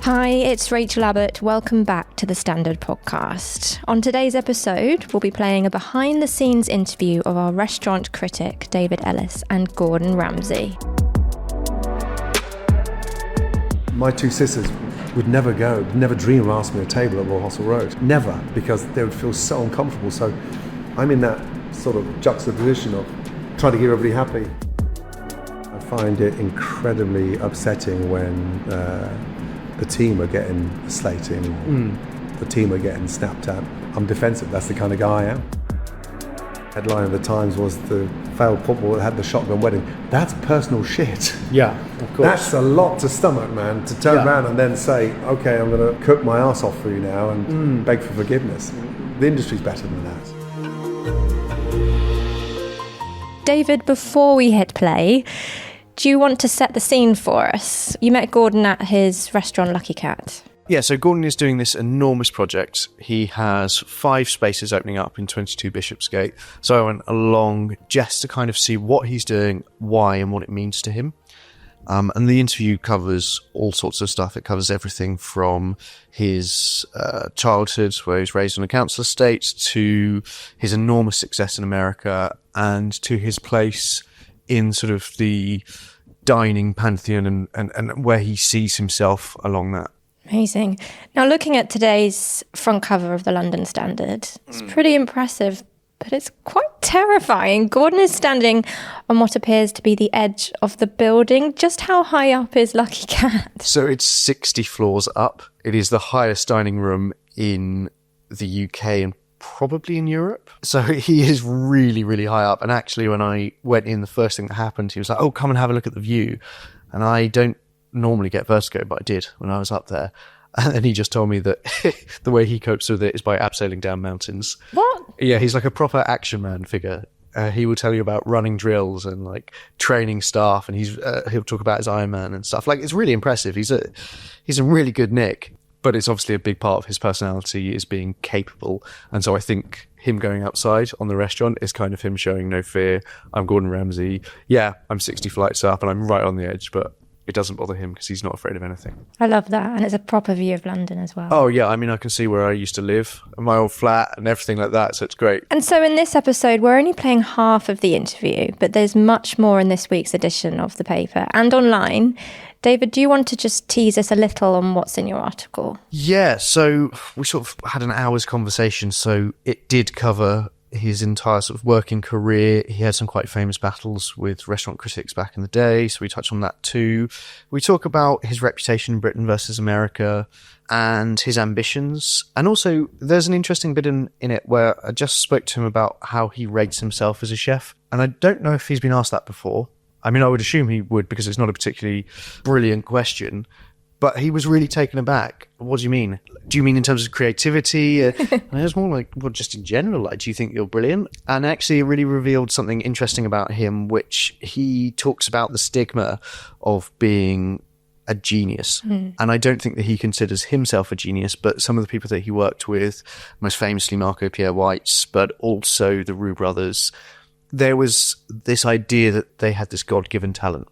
Hi, it's Rachel Abbott. Welcome back to the Standard Podcast. On today's episode, we'll be playing a behind-the-scenes interview of our restaurant critic, David Ellis, and Gordon Ramsay. My two sisters would never dream of asking me a table at Royal Hospital Road. Never, because they would feel so uncomfortable. So I'm in that sort of juxtaposition of trying to keep everybody happy. I find it incredibly upsetting when the team are getting slating, the team are getting snapped at. I'm defensive, that's the kind of guy I am. Headline of the Times was the failed football that had the shotgun wedding. That's personal shit. Yeah, of course. That's a lot to stomach, man, to turn around and then say, okay, I'm going to cook my ass off for you now and beg for forgiveness. The industry's better than that. David, before we hit play, do you want to set the scene for us? You met Gordon at his restaurant Lucky Cat. Yeah, so Gordon is doing this enormous project. He has 5 spaces opening up in 22 Bishopsgate. So I went along just to kind of see what he's doing, why, and what it means to him. And the interview covers all sorts of stuff. It covers everything from his childhood, where he was raised on a council estate, to his enormous success in America, and to his place in sort of the dining pantheon and where he sees himself along that. Amazing. Now, looking at today's front cover of the London Standard, it's pretty impressive, but it's quite terrifying. Gordon is standing on what appears to be the edge of the building. Just how high up is Lucky Cat? So it's 60 floors up. It is the highest dining room in the UK and probably in Europe. So he is really, really high up. And actually, when I went in, the first thing that happened, he was like, oh, come and have a look at the view. And I don't normally get vertigo, but I did when I was up there. And then he just told me that the way he copes with it is by abseiling down mountains. What? Yeah, he's like a proper action man figure. He will tell you about running drills and like training staff, and he'll talk about his Ironman and stuff. Like, it's really impressive. He's a really good nick, but it's obviously a big part of his personality is being capable. And so I think him going outside on the restaurant is kind of him showing no fear. I'm Gordon Ramsay. Yeah, I'm 60 flights up and I'm right on the edge, but it doesn't bother him because he's not afraid of anything. I love that. And it's a proper view of London as well. Oh, yeah. I mean, I can see where I used to live, my old flat and everything like that. So it's great. And so in this episode, we're only playing half of the interview, but there's much more in this week's edition of the paper and online. David, do you want to just tease us a little on what's in your article? Yeah. So we sort of had an hour's conversation. So it did cover his entire sort of working career. He had some quite famous battles with restaurant critics back in the day, so we touch on that too. We talk about his reputation in Britain versus America and his ambitions. And also, there's an interesting bit in it where I just spoke to him about how he rates himself as a chef. And I don't know if he's been asked that before. I mean, I would assume he would because it's not a particularly brilliant question. But he was really taken aback. What do you mean? Do you mean in terms of creativity? And it was more like, well, just in general, like, do you think you're brilliant? And actually it really revealed something interesting about him, which he talks about the stigma of being a genius. And I don't think that he considers himself a genius, but some of the people that he worked with, most famously Marco Pierre White's, but also the Roux brothers, there was this idea that they had this God-given talent.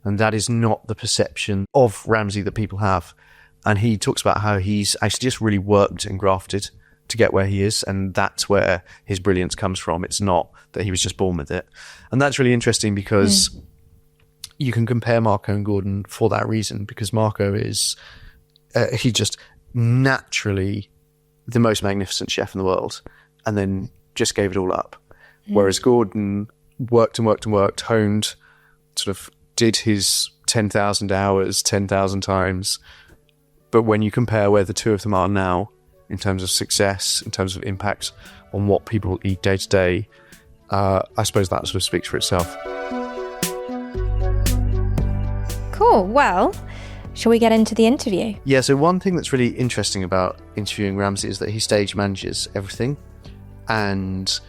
And that is not the perception of Ramsay that people have. And he talks about how he's actually just really worked and grafted to get where he is. And that's where his brilliance comes from. It's not that he was just born with it. And that's really interesting because you can compare Marco and Gordon for that reason. Because Marco is, he just naturally the most magnificent chef in the world. And then just gave it all up. Whereas Gordon worked and worked and worked, honed, sort of did his 10,000 hours 10,000 times. But when you compare where the two of them are now, in terms of success, in terms of impact on what people eat day to day, I suppose that sort of speaks for itself. Cool. Well, shall we get into the interview? Yeah, so one thing that's really interesting about interviewing Ramsay is that he stage manages everything. And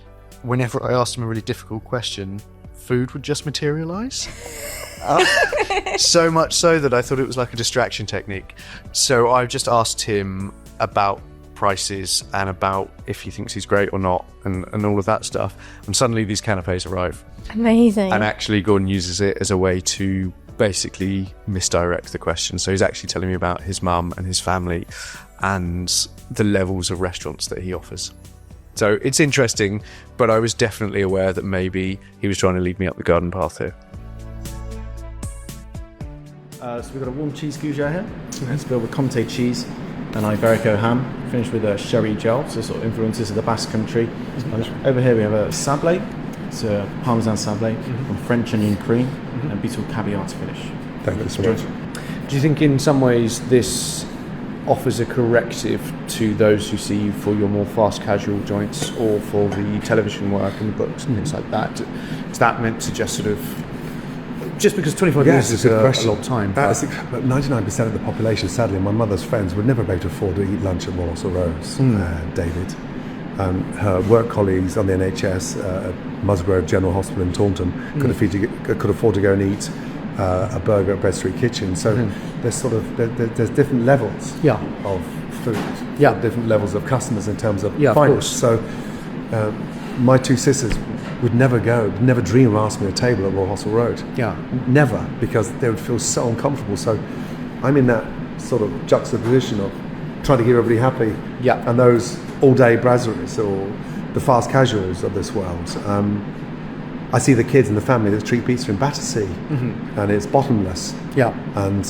whenever I asked him a really difficult question, food would just materialise. So much so that I thought it was like a distraction technique. So I've just asked him about prices and about if he thinks he's great or not and all of that stuff. And suddenly these canapes arrive. Amazing. And actually Gordon uses it as a way to basically misdirect the question. So he's actually telling me about his mum and his family and the levels of restaurants that he offers. So it's interesting, but I was definitely aware that maybe he was trying to lead me up the garden path here. So we've got a warm cheese gougere here. It's built with Comté cheese and Iberico ham, finished with a sherry gel, so sort of influences of the Basque Country. Over here we have a sablé. It's a Parmesan sablé on French onion cream and beetle caviar to finish. Thank you so much. Do you think in some ways this offers a corrective to those who see you for your more fast casual joints or for the television work and the books and things like that? Is that meant to just sort of... Just because 25 years is a long time. But 99% of the population, sadly, my mother's friends would never be able to afford to eat lunch at Royal Rose, David. Her work colleagues on the NHS at Musgrove General Hospital in Taunton could afford to go and eat a burger at Bread Street Kitchen. So there's different levels of food, different levels of customers in terms of finance. So my two sisters would never dream of asking me a table at Royal Hospital Road. Never, because they would feel so uncomfortable. So I'm in that sort of juxtaposition of trying to keep everybody happy, and those all-day brasseries or the fast casuals of this world. I see the kids and the family that treat pizza in Battersea, and it's bottomless. And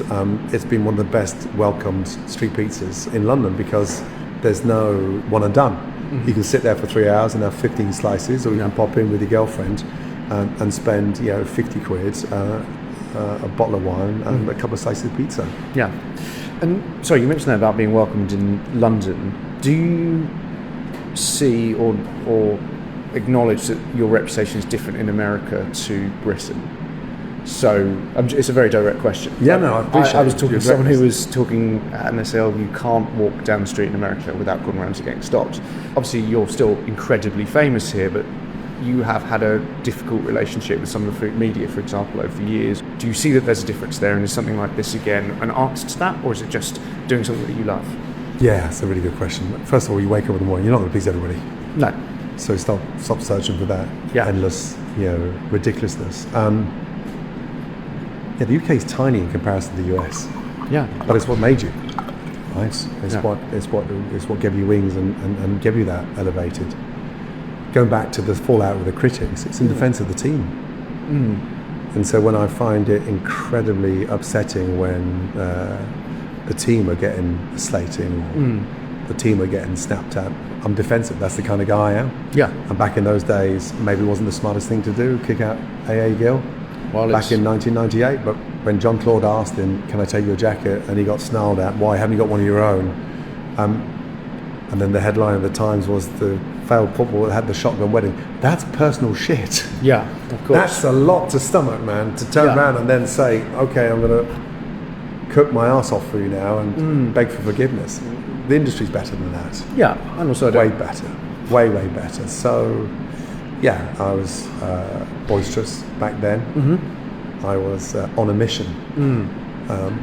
it's been one of the best welcomed street pizzas in London because there's no one and done. You can sit there for 3 hours and have 15 slices, or you can pop in with your girlfriend and spend 50 quid, a bottle of wine and a couple of slices of pizza. And sorry, you mentioned that about being welcomed in London. Do you see or acknowledge that your reputation is different in America to Britain? So it's a very direct question. I appreciate it. I was talking to someone who was talking, and they say, you can't walk down the street in America without Gordon Ramsay getting stopped. Obviously, you're still incredibly famous here, but you have had a difficult relationship with some of the food media, for example, over the years. Do you see that there's a difference there, and is something like this, again, an answer to that, or is it just doing something that you love? Yeah, it's a really good question. First of all, you wake up in the morning, you're not going to please everybody. No. So stop searching for that endless, ridiculous's. The UK is tiny in comparison to the US. But it's what made you, right? It's what gave you wings and gave you that elevated. Going back to the fallout with the critics, it's in defence of the team. And so when I find it incredibly upsetting when the team are getting slating, or the team are getting snapped at, I'm defensive. That's the kind of guy I am. And back in those days, maybe it wasn't the smartest thing to do, kick out A.A. Gill. Back in 1998, but when John Claude asked him, "Can I take your jacket?" and he got snarled at, "Why haven't you got one of your own?" And then the headline of the Times was the failed football that had the shotgun wedding. That's personal shit. Of course. That's a lot to stomach, man. To turn around and then say, "Okay, I'm going to cook my ass off for you now and beg for forgiveness." The industry's better than that. And also way better, way better. So. I was boisterous back then. I was on a mission.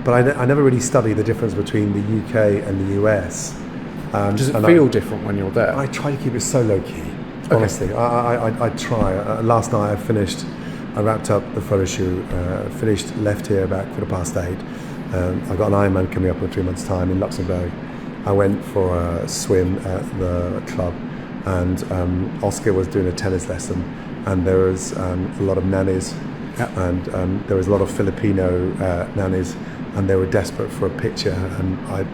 But I never really studied the difference between the UK and the US. Does it feel different when you're there? I try to keep it so low key, honestly. I try. Last night I wrapped up the photo shoot, left here about 8:15. I've got an Ironman coming up in 3 months' time in Luxembourg. I went for a swim at the club. And Oscar was doing a tennis lesson, and there was a lot of nannies, and there was a lot of Filipino nannies, and they were desperate for a picture, and I'd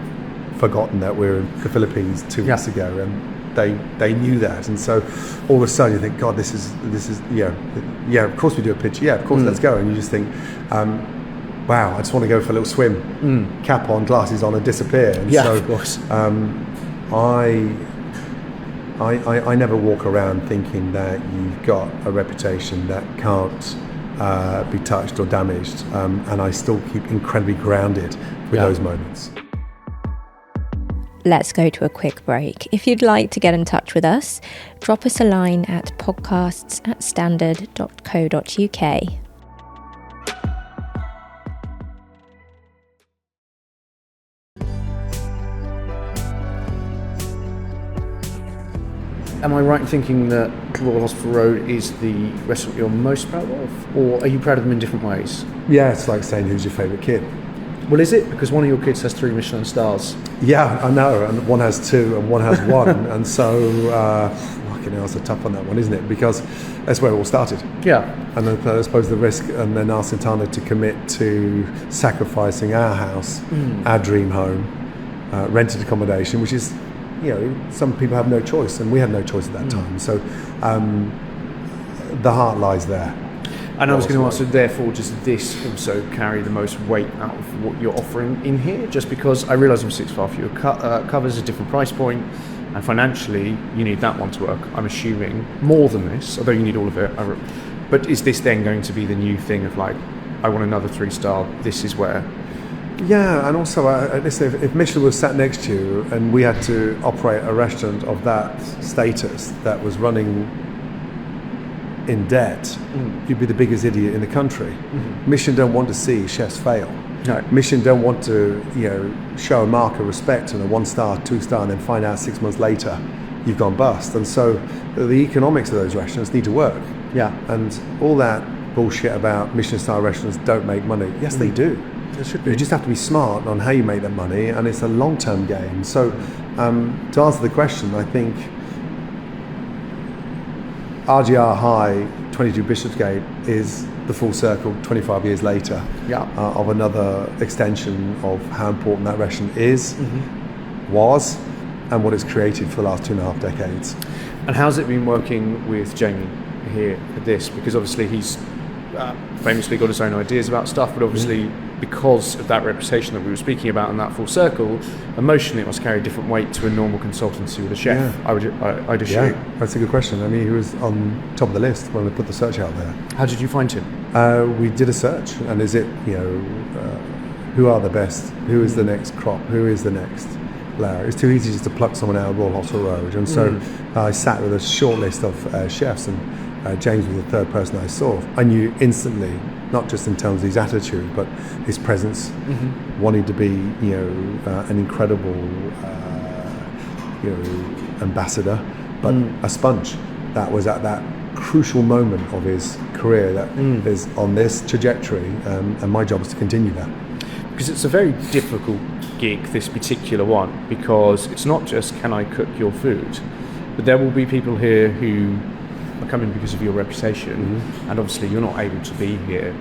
forgotten that we were in the Philippines 2 weeks ago, and they knew that, and so all of a sudden you think, God, this is of course we do a picture, of course, let's go, and you just think, wow, I just want to go for a little swim, cap on, glasses on, and disappear. And so, of course. I never walk around thinking that you've got a reputation that can't be touched or damaged, and I still keep incredibly grounded with those moments. Let's go to a quick break. If you'd like to get in touch with us, drop us a line at podcasts@standard.co.uk. Am I right in thinking that Royal Hospital Road is the restaurant you're most proud of, or are you proud of them in different ways? Yeah, it's like saying who's your favourite kid. Well, is it? Because one of your kids has 3 Michelin stars. Yeah, I know, and one has 2 and one has 1, and so fucking hell, it's a tough on that one, isn't it? Because that's where it all started. Yeah. And then I suppose the risk, and then asking Tana to commit to sacrificing our house, our dream home, rented accommodation, which is, some people have no choice, and we had no choice at that time. So the heart lies there. And I was going to ask, so therefore, does this also carry the most weight out of what you're offering in here? Just because I realise obviously it's far fewer covers, a different price point, and financially you need that one to work. I'm assuming more than this, although you need all of it. But is this then going to be the new thing of like, I want another 3-star, this is where? Yeah, and also, listen, if Michelin was sat next to you and we had to operate a restaurant of that status that was running in debt, you'd be the biggest idiot in the country. Michelin don't want to see chefs fail. No. Michelin don't want to, show a mark of respect and a 1-star, 2-star, and then find out 6 months later you've gone bust. And so the economics of those restaurants need to work. Yeah. And all that bullshit about Michelin star restaurants don't make money. Yes, they do. It should be. You just have to be smart on how you make that money, and it's a long-term game. So to answer the question, I think RGR High 22 Bishopsgate is the full circle 25 years later of another extension of how important that restaurant is, was, and what it's created for the last 2.5 decades. And how's it been working with Jamie here at this? Because obviously he's famously got his own ideas about stuff, but obviously because of that reputation that we were speaking about in that full circle, emotionally it must carry a different weight to a normal consultancy with a chef. Yeah. I'd assume. Yeah, that's a good question. I mean, he was on top of the list when we put the search out there. How did you find him? We did a search, and is it, who are the best? Who is the next crop? Who is the next layer? It's too easy just to pluck someone out of Royal Hospital Road. And so I sat with a short list of chefs, and James was the third person I saw. I knew instantly, not just in terms of his attitude, but his presence, wanting to be, an incredible, ambassador, but a sponge that was at that crucial moment of his career that is on this trajectory, and my job is to continue that. Because it's a very difficult gig, this particular one, because it's not just can I cook your food, but there will be people here who are coming because of your reputation, and obviously you're not able to be here.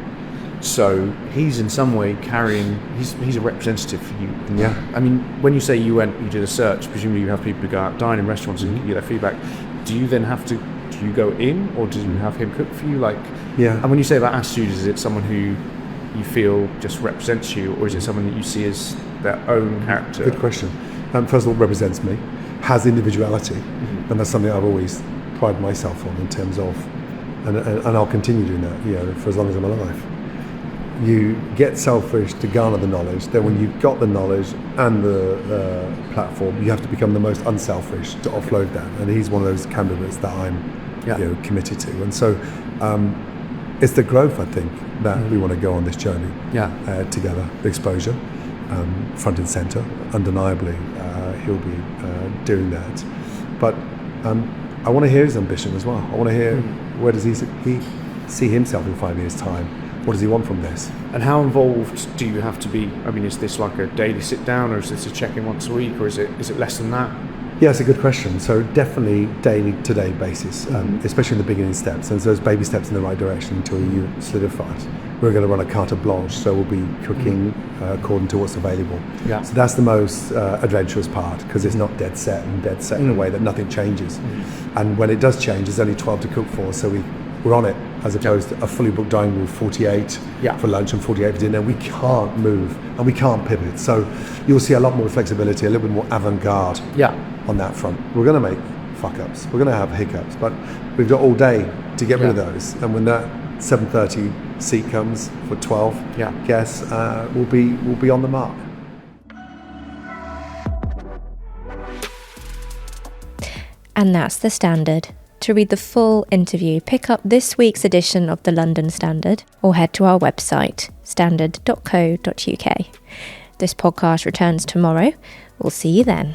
So he's in some way carrying, he's a representative for you. Yeah. I mean, when you say you did a search, presumably you have people who go out dine in restaurants and give you their feedback. Do you then have to, do you go in, or do you have him cook for you? And when you say about attitude, is it someone who you feel just represents you, or is it someone that you see as their own character? Good question. First of all, represents me, has individuality, and that's something I've always prided myself on in terms of, and I'll continue doing that, for as long as I'm alive. You get selfish to garner the knowledge, then when you've got the knowledge and the platform, you have to become the most unselfish to offload that, and he's one of those candidates that I'm committed to. And so it's the growth, I think, that we want to go on this journey together. The exposure, front and centre, undeniably he'll be doing that. But I want to hear his ambition as well. I want to hear where does he see himself in 5 years' time. What does he want from this? And how involved do you have to be? I mean, is this like a daily sit down, or is this a check-in once a week, or is it less than that? Yeah, it's a good question. So definitely daily to day basis, especially in the beginning steps. And so those baby steps in the right direction until you solidify it. We're going to run a carte blanche, so we'll be cooking according to what's available. Yeah. So that's the most adventurous part, because it's not dead set in a way that nothing changes. And when it does change, there's only 12 to cook for, so we're on it, as opposed to a fully booked dining room with 48 for lunch and 48 for dinner. We can't move and we can't pivot. So you'll see a lot more flexibility, a little bit more avant-garde on that front. We're going to make fuck-ups. We're going to have hiccups, but we've got all day to get rid of those. And when that 7:30 seat comes for 12 guests, we'll be on the mark. And that's The Standard. To read the full interview, pick up this week's edition of the London Standard or head to our website, standard.co.uk. This podcast returns tomorrow. We'll see you then.